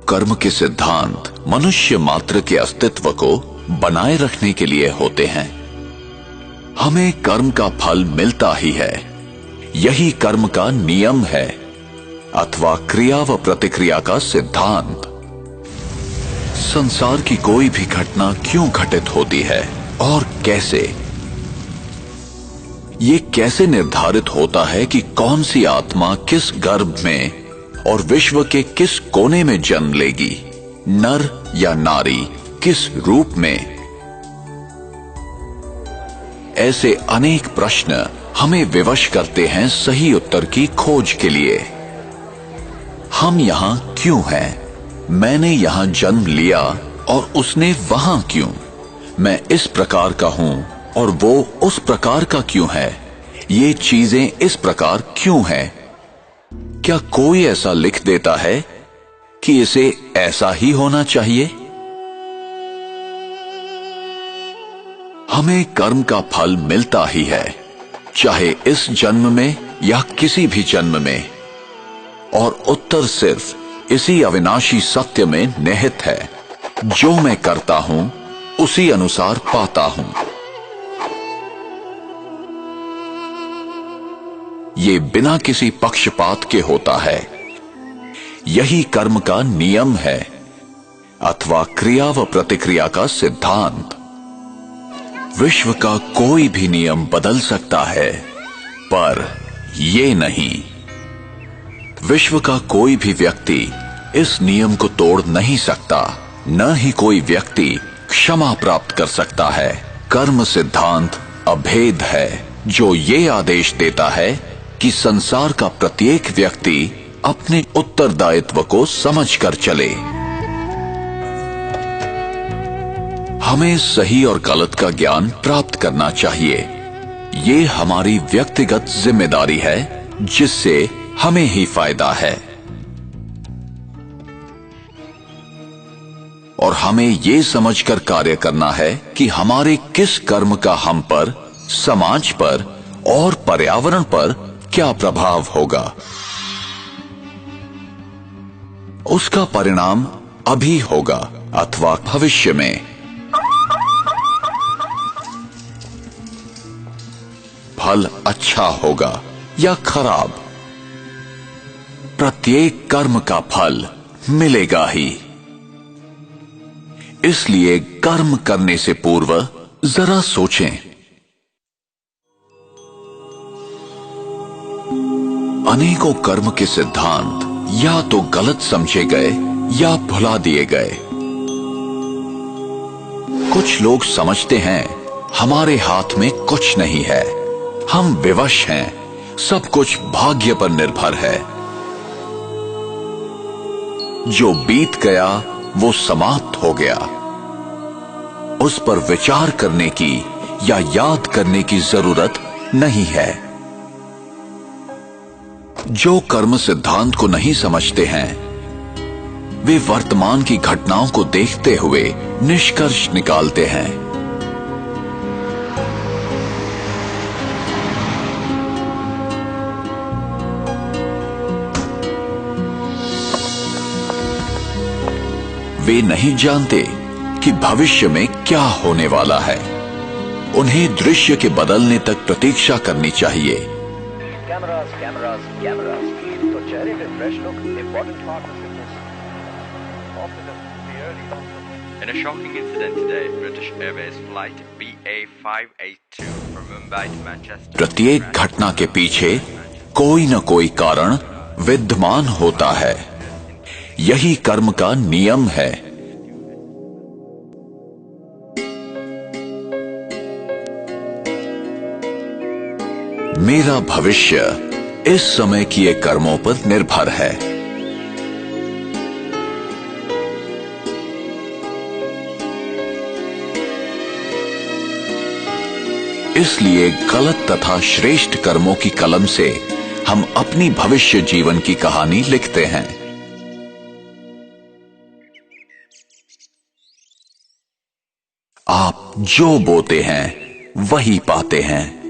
कर्म के सिद्धांत मनुष्य मात्र के अस्तित्व को बनाए रखने के लिए होते हैं। हमें कर्म का फल मिलता ही है, यही कर्म का नियम है अथवा क्रिया व प्रतिक्रिया का सिद्धांत। संसार की कोई भी घटना क्यों घटित होती है और कैसे, ये कैसे निर्धारित होता है कि कौन सी आत्मा किस गर्भ में और विश्व के किस कोने में जन्म लेगी, नर या नारी, किस रूप में। ऐसे अनेक प्रश्न हमें विवश करते हैं सही उत्तर की खोज के लिए। हम यहां क्यों हैं? मैंने यहां जन्म लिया और उसने वहां क्यों? मैं इस प्रकार का हूं और वो उस प्रकार का क्यों है? ये चीजें इस प्रकार क्यों हैं? क्या कोई ऐसा लिख देता है कि इसे ऐसा ही होना चाहिए? हमें कर्म का फल मिलता ही है, चाहे इस जन्म में या किसी भी जन्म में, और उत्तर सिर्फ इसी अविनाशी सत्य में निहित है, जो मैं करता हूं उसी अनुसार पाता हूं। ये बिना किसी पक्षपात के होता है, यही कर्म का नियम है अथवा क्रिया व प्रतिक्रिया का सिद्धांत। विश्व का कोई भी नियम बदल सकता है, पर ये नहीं। विश्व का कोई भी व्यक्ति इस नियम को तोड़ नहीं सकता, न ही कोई व्यक्ति क्षमा प्राप्त कर सकता है। कर्म सिद्धांत अभेद है, जो ये आदेश देता है कि संसार का प्रत्येक व्यक्ति अपने उत्तरदायित्व को समझकर चले। हमें सही और गलत का ज्ञान प्राप्त करना चाहिए। ये हमारी व्यक्तिगत जिम्मेदारी है, जिससे हमें ही फायदा है। और हमें ये समझकर कार्य करना है कि हमारे किस कर्म का हम पर, समाज पर और पर्यावरण पर क्या प्रभाव होगा। उसका परिणाम अभी होगा अथवा भविष्य में। फल अच्छा होगा या खराब, प्रत्येक कर्म का फल मिलेगा ही। इसलिए कर्म करने से पूर्व जरा सोचें। अनेकों कर्म के सिद्धांत या तो गलत समझे गए या भुला दिए गए। कुछ लोग समझते हैं हमारे हाथ में कुछ नहीं है, हम विवश हैं, सब कुछ भाग्य पर निर्भर है। जो बीत गया वो समाप्त हो गया, उस पर विचार करने की या याद करने की जरूरत नहीं है। जो कर्म सिद्धांत को नहीं समझते हैं, वे वर्तमान की घटनाओं को देखते हुए निष्कर्ष निकालते हैं। वे नहीं जानते कि भविष्य में क्या होने वाला है। उन्हें दृश्य के बदलने तक प्रतीक्षा करनी चाहिए। कैमरास कैमरास कैमरास, तो चेहरे पे fresh look, important part of fitness. In a shocking incident today, British Airways flight BA582 from Mumbai to Manchester. प्रत्येक घटना के पीछे कोई न कोई कारण विद्यमान होता है, यही कर्म का नियम है। मेरा भविष्य इस समय किए कर्मों पर निर्भर है। इसलिए गलत तथा श्रेष्ठ कर्मों की कलम से हम अपनी भविष्य जीवन की कहानी लिखते हैं। आप जो बोते हैं वही पाते हैं।